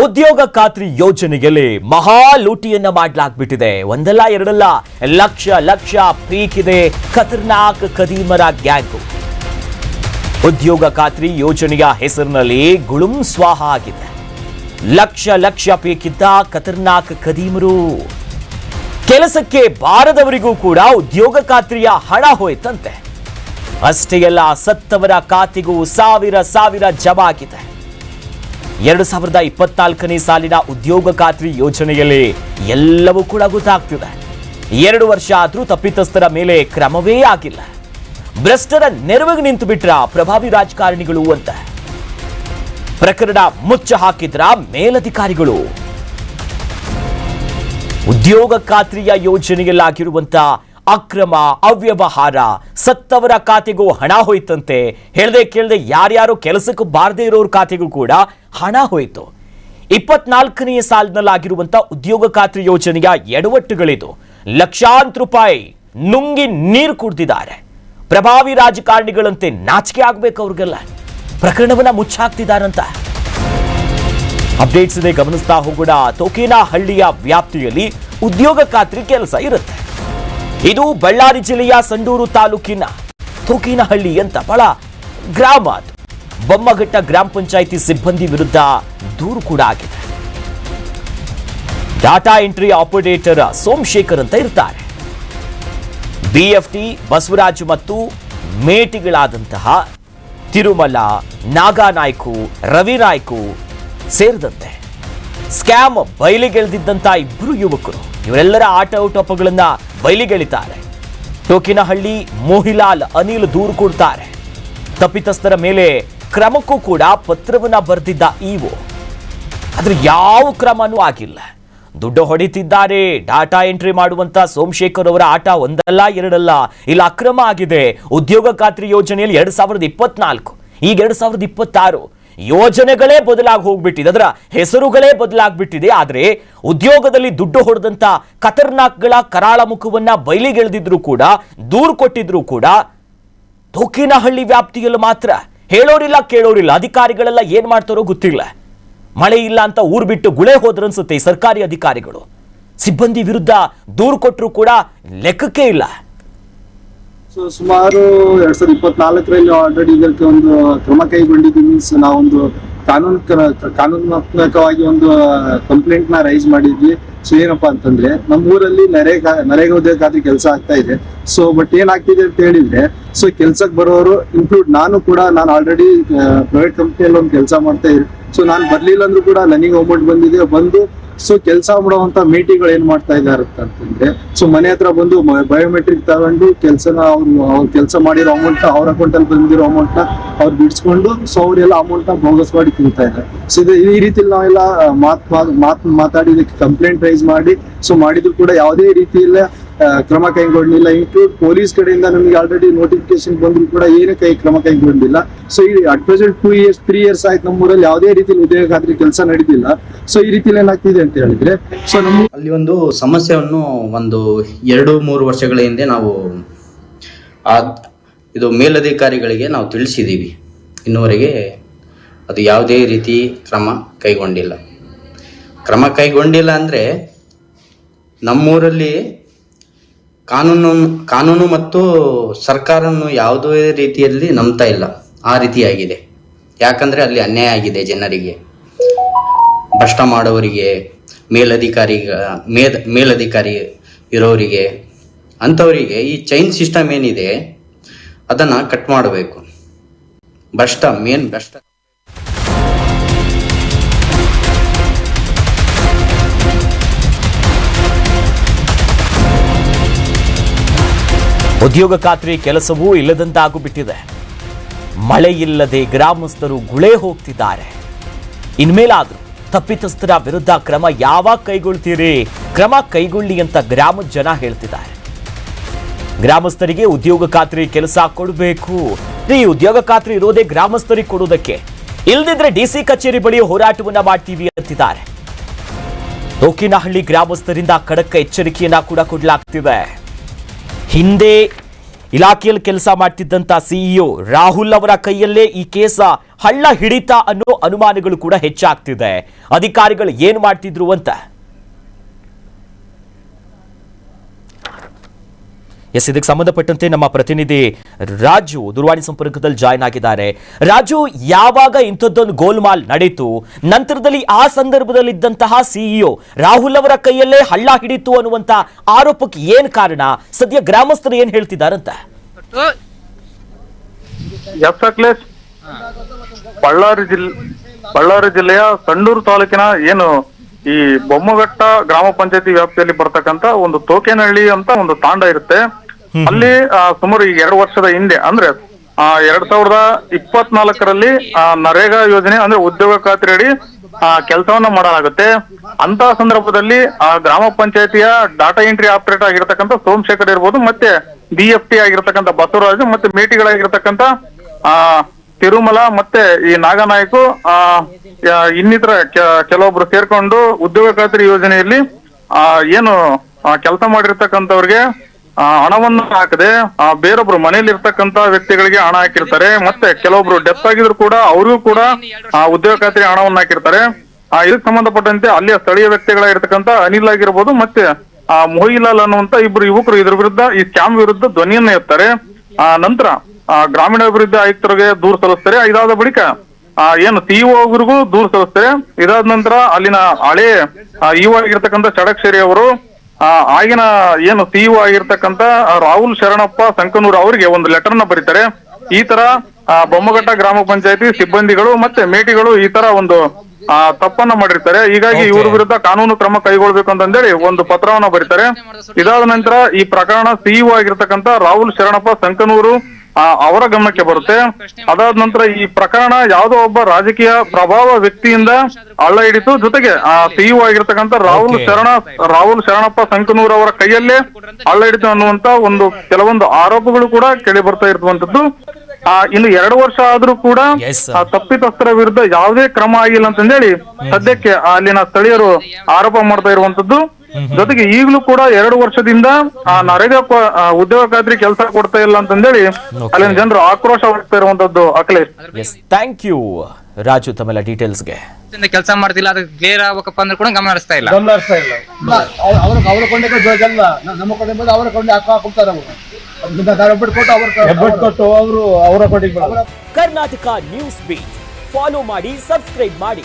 ಉದ್ಯೋಗ ಖಾತ್ರಿ ಯೋಜನೆಯಲ್ಲಿ ಮಹಾ ಲೂಟಿಯನ್ನ ಮಾಡಲಾಗ್ಬಿಟ್ಟಿದೆ. ಒಂದಲ್ಲ ಎರಡಲ್ಲ ಲಕ್ಷ ಲಕ್ಷ ಪೀಕಿದೆ ಖತರ್ನಾಕ್ ಖದೀಮರ ಗ್ಯಾಂಗ್. ಉದ್ಯೋಗ ಖಾತ್ರಿ ಯೋಜನೆಯ ಹೆಸರಿನಲ್ಲಿ ಗುಳುಂ ಸ್ವಾಹ ಆಗಿದೆ. ಲಕ್ಷ ಲಕ್ಷ ಪೀಕಿದ್ದ ಖತರ್ನಾಕ್ ಖದೀಮರು. ಕೆಲಸಕ್ಕೆ ಬಾರದವರಿಗೂ ಕೂಡ ಉದ್ಯೋಗ ಖಾತ್ರಿಯ ಹಣ ಹೋಯ್ತಂತೆ. ಅಷ್ಟೇ ಅಲ್ಲ, ಸತ್ತವರ ಖಾತೆಗೂ ಸಾವಿರ ಸಾವಿರ ಜಮಾ ಆಗಿದೆ. 2024ನೇ ಸಾಲಿನ ಉದ್ಯೋಗ ಖಾತ್ರಿ ಯೋಜನೆಯಲ್ಲಿ ಎಲ್ಲವೂ ಕೂಡ ಗೊತ್ತಾಗ್ತಿದೆ. 2 ವರ್ಷ ಆದ್ರೂ ತಪ್ಪಿತಸ್ಥರ ಮೇಲೆ ಕ್ರಮವೇ ಆಗಿಲ್ಲ. ಭ್ರಷ್ಟರ ನೆರವಿಗೆ ನಿಂತು ಬಿಟ್ರ ಪ್ರಭಾವಿ ರಾಜಕಾರಣಿಗಳು ಅಂತ ಪ್ರಕರಣ ಮುಚ್ಚ ಹಾಕಿದ್ರ ಮೇಲಧಿಕಾರಿಗಳು. ಉದ್ಯೋಗ ಖಾತ್ರಿಯ ಯೋಜನೆಯಲ್ಲಾಗಿರುವಂತ ಅಕ್ರಮ ಅವ್ಯವಹಾರ, ಸತ್ತವರ ಖಾತೆಗೂ ಹಣ ಹೋಯ್ತಂತೆ. ಹೇಳ್ದೆ ಕೇಳ್ದೆ ಯಾರ್ಯಾರು ಕೆಲಸಕ್ಕೆ ಬಾರದೇ ಇರೋರ ಖಾತೆಗೂ ಕೂಡ ಹಣ ಹೋಯ್ತು. 24ನೇ ಸಾಲಿನಲ್ಲಾಗಿರುವಂತ ಉದ್ಯೋಗ ಖಾತ್ರಿ ಯೋಜನೆಯ ಎಡವಟ್ಟುಗಳಿದು. ಲಕ್ಷಾಂತರ ರೂಪಾಯಿ ನುಂಗಿ ನೀರು ಕುಡಿದಿದ್ದಾರೆ. ಪ್ರಭಾವಿ ರಾಜಕಾರಣಿಗಳಂತೆ ನಾಚಿಕೆ ಆಗ್ಬೇಕು ಅವ್ರಿಗೆಲ್ಲ. ಪ್ರಕರಣವನ್ನ ಮುಚ್ಚಾಕ್ತಿದಾರಂತ ಅಪ್ಡೇಟ್ಸ್ ಇದೆ, ಗಮನಿಸ್ತಾ ಹೋಗೋಣ. ತೋಕೇನಹಳ್ಳಿಯ ವ್ಯಾಪ್ತಿಯಲ್ಲಿ ಉದ್ಯೋಗ ಖಾತ್ರಿ ಕೆಲಸ ಇರುತ್ತೆ. ಇದು ಬಳ್ಳಾರಿ ಜಿಲ್ಲೆಯ ಸಂಡೂರು ತಾಲೂಕಿನ ತೋಕೇನಹಳ್ಳಿ ಅಂತ ಬಹಳ ಗ್ರಾಮ. ಅದು ಬೊಮ್ಮಘಟ್ಟ ಗ್ರಾಮ ಪಂಚಾಯಿತಿ ಸಿಬ್ಬಂದಿ ವಿರುದ್ಧ ದೂರು ಕೂಡ ಆಗಿದೆ. ಡಾಟಾ ಎಂಟ್ರಿ ಆಪರೇಟರ್ ಸೋಮಶೇಖರ್ ಅಂತ ಇರ್ತಾರೆ. ಬಿಎಫ್ಟಿ ಬಸವರಾಜ್ ಮತ್ತು ಮೇಟಿಗಳಾದಂತಹ ತಿರುಮಲ, ನಾಗಾನಾಯ್ಕು, ರವಿನಾಯ್ಕು ಸೇರಿದಂತೆ ಸ್ಕ್ಯಾಮ್ ಬಯಲಿಗೆಳೆದಿದ್ದಂತ 2 ಯುವಕರು, ಇವರೆಲ್ಲರ ಆಟೋಟೋಪಗಳನ್ನ ಬಯಲಿಗೆಳಿತಾರೆ. ತೋಕೇನಹಳ್ಳಿ ಮೋಹಿಲಾಲ್ ಅನಿಲ್ ದೂರು ಕೊಡ್ತಾರೆ. ತಪ್ಪಿತಸ್ಥರ ಮೇಲೆ ಕ್ರಮಕ್ಕೂ ಕೂಡ ಪತ್ರವನ್ನ ಬರೆದಿದ್ದ ಇಒ, ಆದ್ರೆ ಯಾವ ಕ್ರಮನೂ ಆಗಿಲ್ಲ. ದುಡ್ಡು ಹೊಡಿತಿದ್ದಾರೆ. ಡಾಟಾ ಎಂಟ್ರಿ ಮಾಡುವಂತ ಸೋಮಶೇಖರ್ ಅವರ ಆಟ ಒಂದಲ್ಲ ಎರಡಲ್ಲ, ಇಲ್ಲಿ ಅಕ್ರಮ ಆಗಿದೆ. ಉದ್ಯೋಗ ಖಾತ್ರಿ ಯೋಜನೆಯಲ್ಲಿ 2024, ಈಗ 2026 ಯೋಜನೆಗಳೇ ಬದಲಾಗಿ ಹೋಗ್ಬಿಟ್ಟಿದೆ, ಅದರ ಹೆಸರುಗಳೇ ಬದಲಾಗ್ಬಿಟ್ಟಿದೆ. ಆದ್ರೆ ಉದ್ಯೋಗದಲ್ಲಿ ದುಡ್ಡು ಹೊಡೆದಂತ ಖತರ್ನಾಕ್ಗಳ ಕರಾಳ ಮುಖವನ್ನ ಬಯಲಿಗೆಳೆದಿದ್ರು ಕೂಡ, ದೂರು ಕೊಟ್ಟಿದ್ರು ಕೂಡ ತೋಕೇನಹಳ್ಳಿ ವ್ಯಾಪ್ತಿಯಲ್ಲಿ ಮಾತ್ರ ಹೇಳೋರಿಲ್ಲ ಕೇಳೋರಿಲ್ಲ. ಅಧಿಕಾರಿಗಳೆಲ್ಲ ಏನ್ ಮಾಡ್ತಾರೋ ಗೊತ್ತಿಲ್ಲ. ಮಳೆ ಇಲ್ಲ ಅಂತ ಊರು ಬಿಟ್ಟು ಗುಳೆ ಹೋದ್ರನ್ಸುತ್ತೆ ಸರ್ಕಾರಿ ಅಧಿಕಾರಿಗಳು. ಸಿಬ್ಬಂದಿ ವಿರುದ್ಧ ದೂರು ಕೊಟ್ಟರು ಕೂಡ ಲೆಕ್ಕಕ್ಕೆ ಇಲ್ಲ. ಸುಮಾರು 2024ರಲ್ಲಿ ಆಲ್ರೆಡಿ ಇದಕ್ಕೆ ಒಂದು ಕ್ರಮ ಕೈಗೊಂಡಿದ್ದು. ಮೀನ್ಸ್ ನಾವೊಂದು ಕಾನೂನಾತ್ಮಕವಾಗಿ ಒಂದು ಕಂಪ್ಲೇಂಟ್ ನ ರೈಸ್ ಮಾಡಿದ್ವಿ. ಸೊ ಏನಪ್ಪಾ ಅಂತಂದ್ರೆ, ನಮ್ಮ ಊರಲ್ಲಿ ನರೇಗಾ ಉದ್ಯೋಗ ಖಾತ್ರಿ ಕೆಲಸ ಆಗ್ತಾ ಇದೆ. ಸೊ ಬಟ್ ಏನಾಗ್ತಿದೆ ಅಂತ ಹೇಳಿದ್ರೆ, ಸೊ ಕೆಲ್ಸಕ್ಕೆ ಬರೋರು ಇನ್ಕ್ಲೂಡ್ ನಾನು ಆಲ್ರೆಡಿ ಪ್ರೈವೇಟ್ ಕಂಪ್ನಿಯಲ್ಲಿ ಒಂದು ಕೆಲಸ ಮಾಡ್ತಾ ಇದ್ದೀನಿ. ಸೊ ನಾನು ಬರ್ಲಿಲ್ಲ ಅಂದ್ರೂ ಕೂಡ ನನಗೆ ಅಮೌಂಟ್ ಬಂದು ಸೊ ಕೆಲಸ ಮಾಡುವಂತ ಮೇಟಿಗಳು ಏನ್ ಮಾಡ್ತಾ ಇದಾರೆ ಅಂತಂದ್ರೆ, ಸೊ ಮನೆ ಹತ್ರ ಬಂದು ಬಯೋಮೆಟ್ರಿಕ್ ತಗೊಂಡು ಕೆಲಸನ ಅವ್ರು ಕೆಲಸ ಮಾಡಿರೋ ಅಮೌಂಟ್ ನ, ಅವ್ರ ಅಕೌಂಟ್ ಅಲ್ಲಿ ಬಂದಿರೋ ಅಮೌಂಟ್ ನ ಅವ್ರು ಬಿಡಿಸ್ಕೊಂಡು ಸೊ ಅವರೆಲ್ಲ ಅಮೌಂಟ್ ನ ಬೋಗಸ್ ಮಾಡಿ ತಿಂತಾ ಇದ್ದಾರೆ. ಸೊ ಈ ರೀತಿ ನಾವೆಲ್ಲ ಮಾತಾಡಿ ಇದಕ್ಕೆ ಕಂಪ್ಲೇಂಟ್ ರೈಸ್ ಮಾಡಿ ಸೊ ಮಾಡಿದ್ರು ಕೂಡ ಯಾವುದೇ ರೀತಿಯಲ್ಲ ಕ್ರಮ ಕೈಗೊಂಡಿಲ್ಲ. ಇನ್ಕ್ಲೂಡ್ ಪೊಲೀಸ್ ಕಡೆಯಿಂದ ನಮಗೆ ಆಲ್ರೆಡಿ ನೋಟಿಫಿಕೇಶನ್ ಬಂದ್ರು ಕೂಡ ಏನು ಕ್ರಮ ಕೈಗೊಂಡಿಲ್ಲ. ಸೊ ಈ ಅಟ್ ಪ್ರೆಸೆಂಟ್ 3 ಇಯರ್ಸ್ ಆಯ್ತು ನಮ್ಮೂರಲ್ಲಿ ಯಾವುದೇ ರೀತಿಯಲ್ಲಿ ಉದ್ಯೋಗ ಖಾತ್ರಿ ಕೆಲಸ ನಡೆದಿಲ್ಲ. ಸೊ ಈ ರೀತಿಯಲ್ಲಿ ಏನಾಗ್ತಿದೆ ಅಂತ ಹೇಳಿದ್ರೆ, ಸೊ ಅಲ್ಲಿ ಒಂದು ಸಮಸ್ಯೆಯನ್ನು ಒಂದು 2-3 ವರ್ಷಗಳ ಹಿಂದೆ ನಾವು ಇದು ಮೇಲಧಿಕಾರಿಗಳಿಗೆ ನಾವು ತಿಳಿಸಿದ್ದೀವಿ. ಇನ್ನುವರೆಗೆ ಅದು ಯಾವುದೇ ರೀತಿ ಕ್ರಮ ಕೈಗೊಂಡಿಲ್ಲ ಅಂದರೆ, ನಮ್ಮೂರಲ್ಲಿ ಕಾನೂನು ಮತ್ತು ಸರ್ಕಾರವನ್ನು ಯಾವುದೇ ರೀತಿಯಲ್ಲಿ ನಂಬ್ತಾ ಇಲ್ಲ. ಆ ರೀತಿಯಾಗಿದೆ. ಯಾಕಂದರೆ ಅಲ್ಲಿ ಅನ್ಯಾಯ ಆಗಿದೆ ಜನರಿಗೆ, ಭ್ರಷ್ಟ ಮಾಡೋರಿಗೆ, ಮೇಲಧಿಕಾರಿ ಇರೋರಿಗೆ, ಅಂಥವರಿಗೆ ಈ ಚೈನ್ ಸಿಸ್ಟಮ್ ಏನಿದೆ ಅದನ್ನು ಕಟ್ ಮಾಡಬೇಕು. ಭ್ರಷ್ಟ. ಉದ್ಯೋಗ ಖಾತ್ರಿ ಕೆಲಸವೂ ಇಲ್ಲದಂತಾಗಿಬಿಟ್ಟಿದೆ. ಮಳೆ ಇಲ್ಲದೆ ಗ್ರಾಮಸ್ಥರು ಗುಳೆ ಹೋಗ್ತಿದ್ದಾರೆ. ಇನ್ಮೇಲಾದ್ರೂ ತಪ್ಪಿತಸ್ಥರ ವಿರುದ್ಧ ಕ್ರಮ ಯಾವಾಗ ಕೈಗೊಳ್ತೀರಿ? ಕ್ರಮ ಕೈಗೊಳ್ಳಿ ಅಂತ ಗ್ರಾಮದ ಜನ ಹೇಳ್ತಿದ್ದಾರೆ. ಗ್ರಾಮಸ್ಥರಿಗೆ ಉದ್ಯೋಗ ಖಾತ್ರಿ ಕೆಲಸ ಕೊಡಬೇಕು. ಈ ಉದ್ಯೋಗ ಖಾತ್ರಿ ಇರೋದೇ ಗ್ರಾಮಸ್ಥರಿಗೆ ಕೊಡೋದಕ್ಕೆ, ಇಲ್ದಿದ್ರೆ ಡಿಸಿ ಕಚೇರಿ ಬಳಿ ಹೋರಾಟವನ್ನ ಮಾಡ್ತೀವಿ ಅಂತಿದ್ದಾರೆ. ತೋಕೇನಹಳ್ಳಿ ಗ್ರಾಮಸ್ಥರಿಂದ ಖಡಕ್ ಎಚ್ಚರಿಕೆಯನ್ನ ಕೂಡ ಕೊಡಲಾಗ್ತಿದೆ. ಹಿಂದೆ ಇಲಾಖೆಯಲ್ಲಿ ಕೆಲಸ ಮಾಡ್ತಿದ್ದಂತ ಸಿಇಒ ರಾಹುಲ್ ಅವರ ಕೈಯಲ್ಲೇ ಈ ಕೇಸ ಹಳ್ಳ ಹಿಡಿತಾ ಅನ್ನೋ ಅನುಮಾನಗಳು ಕೂಡ ಹೆಚ್ಚಾಗ್ತಿದೆ. ಅಧಿಕಾರಿಗಳು ಏನು ಮಾಡ್ತಿದ್ರು ಅಂತ. ಇದಕ್ಕೆ ಸಂಬಂಧಪಟ್ಟಂತೆ ನಮ್ಮ ಪ್ರತಿನಿಧಿ ರಾಜು ದೂರವಾಣಿ ಸಂಪರ್ಕದಲ್ಲಿ ಜಾಯ್ನ್ ಆಗಿದ್ದಾರೆ. ರಾಜು, ಯಾವಾಗ ಇಂಥದ್ದೊಂದು ಗೋಲ್ಮಾಲ್ ನಡೀತು, ನಂತರದಲ್ಲಿ ಆ ಸಂದರ್ಭದಲ್ಲಿ ಇದ್ದಂತಹ ಸಿಇಒ ರಾಹುಲ್ ಅವರ ಕೈಯಲ್ಲೇ ಹಳ್ಳ ಹಿಡಿತು ಅನ್ನುವಂತ ಆರೋಪಕ್ಕೆ ಏನ್ ಕಾರಣ? ಸದ್ಯ ಗ್ರಾಮಸ್ಥರು ಏನ್ ಹೇಳ್ತಿದ್ದಾರಂತ? ಬಳ್ಳಾರಿ ಜಿಲ್ಲೆಯ ಸಂಡೂರು ತಾಲೂಕಿನ ಏನು ಈ ಬೊಮ್ಮಘಟ್ಟ ಗ್ರಾಮ ಪಂಚಾಯತಿ ವ್ಯಾಪ್ತಿಯಲ್ಲಿ ಬರ್ತಕ್ಕಂತ ಒಂದು ತೋಕೇನಹಳ್ಳಿ ಅಂತ ಒಂದು ತಾಂಡ ಇರುತ್ತೆ. ಅಲ್ಲಿ ಸುಮಾರು ಈ 2 ವರ್ಷದ ಹಿಂದೆ ಅಂದ್ರೆ 2024ರಲ್ಲಿ ನರೇಗಾ ಯೋಜನೆ ಅಂದ್ರೆ ಉದ್ಯೋಗ ಖಾತ್ರಿ ಅಡಿ ಕೆಲಸವನ್ನ ಮಾಡಲಾಗುತ್ತೆ. ಅಂತ ಸಂದರ್ಭದಲ್ಲಿ ಗ್ರಾಮ ಪಂಚಾಯತಿಯ ಡಾಟಾ ಎಂಟ್ರಿ ಆಪರೇಟರ್ ಆಗಿರ್ತಕ್ಕಂಥ ಸೋಮಶೇಖರ್ ಇರ್ಬೋದು, ಮತ್ತೆ BFT ಆಗಿರ್ತಕ್ಕಂಥ ಬಸವರಾಜು, ಮತ್ತೆ ಮೇಟಿಗಳಾಗಿರ್ತಕ್ಕಂಥ ತಿರುಮಲ ಮತ್ತೆ ಈ ನಾಗನಾಯ್ಕು ಇನ್ನಿತರ ಕೆಲವೊಬ್ರು ಸೇರ್ಕೊಂಡು ಉದ್ಯೋಗ ಖಾತ್ರಿ ಯೋಜನೆಯಲ್ಲಿ ಏನು ಕೆಲಸ ಮಾಡಿರ್ತಕ್ಕಂಥವ್ರಿಗೆ ಹಣವನ್ನು ಹಾಕದೆ ಬೇರೊಬ್ರು ಮನೇಲಿ ಇರ್ತಕ್ಕಂತ ವ್ಯಕ್ತಿಗಳಿಗೆ ಹಣ ಹಾಕಿರ್ತಾರೆ. ಮತ್ತೆ ಕೆಲವೊಬ್ರು ಡೆತ್ ಆಗಿದ್ರು ಕೂಡ ಅವ್ರಿಗೂ ಕೂಡ ಉದ್ಯೋಗ ಖಾತ್ರಿ ಹಣವನ್ನು ಹಾಕಿರ್ತಾರೆ. ಇದಕ್ಕೆ ಸಂಬಂಧಪಟ್ಟಂತೆ ಅಲ್ಲಿಯ ಸ್ಥಳೀಯ ವ್ಯಕ್ತಿಗಳಾಗಿರ್ತಕ್ಕಂಥ ಅನಿಲ್ ಆಗಿರ್ಬೋದು, ಮತ್ತೆ ಮೊಹಿಲಾಲ್ ಅನ್ನುವಂತ ಇಬ್ರು ಯುವಕರು ಇದ್ರ ವಿರುದ್ಧ ಈ ಸ್ಕ್ಯಾಮ್ ವಿರುದ್ಧ ಧ್ವನಿಯನ್ನ ಎತ್ತಾರೆ. ನಂತರ ಗ್ರಾಮೀಣಾಭಿವೃದ್ಧಿ ಆಯುಕ್ತರಿಗೆ ದೂರು ಸಲ್ಲಿಸ್ತಾರೆ. ಇದಾದ ಬಳಿಕ ಏನು ಸಿಇಒ ಅವರಿಗೂ ದೂರು ಸಲ್ಲಿಸ್ತಾರೆ. ಇದಾದ ನಂತರ ಅಲ್ಲಿನ ಹಳೆ ಇಒ ಆಗಿರ್ತಕ್ಕಂಥ ಚಡಕ್ಷೇರಿ ಅವರು ಆಗಿನ ಏನು ಸಿಇಒ ಆಗಿರ್ತಕ್ಕಂಥ ರಾಹುಲ್ ಶರಣಪ್ಪ ಸಂಕನೂರ್ ಅವರಿಗೆ ಒಂದು ಲೆಟರ್ನ ಬರೀತಾರೆ. ಈ ತರ ಬೊಮ್ಮಘಟ್ಟ ಗ್ರಾಮ ಪಂಚಾಯತಿ ಸಿಬ್ಬಂದಿಗಳು ಮತ್ತೆ ಮೇಟಿಗಳು ಈ ತರ ಒಂದು ತಪ್ಪನ್ನ ಮಾಡಿರ್ತಾರೆ, ಹೀಗಾಗಿ ಇವ್ರ ವಿರುದ್ಧ ಕಾನೂನು ಕ್ರಮ ಕೈಗೊಳ್ಬೇಕು ಅಂತಂದೇಳಿ ಒಂದು ಪತ್ರವನ್ನ ಬರೀತಾರೆ. ಇದಾದ ನಂತರ ಈ ಪ್ರಕರಣ ಸಿಇಒ ಆಗಿರ್ತಕ್ಕಂಥ ರಾಹುಲ್ ಶರಣಪ್ಪ ಸಂಕನೂರು ಅವರ ಗಮನಕ್ಕೆ ಬರುತ್ತೆ. ಅದಾದ ನಂತರ ಈ ಪ್ರಕರಣ ಯಾವುದೋ ಒಬ್ಬ ರಾಜಕೀಯ ಪ್ರಭಾವ ವ್ಯಕ್ತಿಯಿಂದ ಹಳ್ಳ ಹಿಡಿತು, ಜೊತೆಗೆ ಸಿಇಒ ಆಗಿರ್ತಕ್ಕಂಥ ರಾಹುಲ್ ಶರಣಪ್ಪ ಸಂಕನೂರ್ ಅವರ ಕೈಯಲ್ಲೇ ಹಳ್ಳ ಹಿಡಿತು ಅನ್ನುವಂತ ಒಂದು ಕೆಲವೊಂದು ಆರೋಪಗಳು ಕೂಡ ಕೇಳಿ ಬರ್ತಾ ಇರುವಂತದ್ದು. ಇನ್ನು 2 ವರ್ಷ ಆದ್ರೂ ಕೂಡ ತಪ್ಪಿತಸ್ಥರ ವಿರುದ್ಧ ಯಾವುದೇ ಕ್ರಮ ಆಗಿಲ್ಲ ಅಂತಂದೇಳಿ ಸದ್ಯಕ್ಕೆ ಅಲ್ಲಿನ ಸ್ಥಳೀಯರು ಆರೋಪ ಮಾಡ್ತಾ ಇರುವಂತದ್ದು. ಜೊತೆಗೆ ಈಗಲೂ ಕೂಡ 2 ವರ್ಷದಿಂದ ನರೇಗಾ ಉದ್ಯೋಗ ಖಾತ್ರಿ ಕೆಲಸ ಕೊಡ್ತಾ ಇಲ್ಲ ಅಂತಂದೇಳಿ ಅಲ್ಲಿನ ಜನರು ಆಕ್ರೋಶ ಹೊರಡ್ತಾ ಇರುವಂತದ್ದು. ಅಖಿಲೇಶ್, ಥ್ಯಾಂಕ್ ಯು ರಾಜು ತಮ್ಮೆಲ್ಲ ಡೀಟೇಲ್ಸ್ಗೆ. ಕೆಲಸ ಮಾಡ್ತಿಲ್ಲ, ಅದಕ್ಕೆ ಕ್ಲಿಯರ್ ಆಗ್ಬೇಕಪ್ಪ ಅಂದ್ರೆ ಕೂಡ ಗಮನ ಹರಿಸ್ತಾ ಇಲ್ಲ. ಅವರ ಕೊಂಡೆ ಜಲ್ಲ ನಮ್ಮ ಕಡೆ ಬಂದು ಅವರ ಕೊಂಡೆ ಹಾಕ್ತಾರೆ ಅವರು. ಕರ್ನಾಟಕ ನ್ಯೂಸ್ ಬೀಟ್ ಫಾಲೋ ಮಾಡಿ, ಸಬ್ಸ್ಕ್ರೈಬ್ ಮಾಡಿ.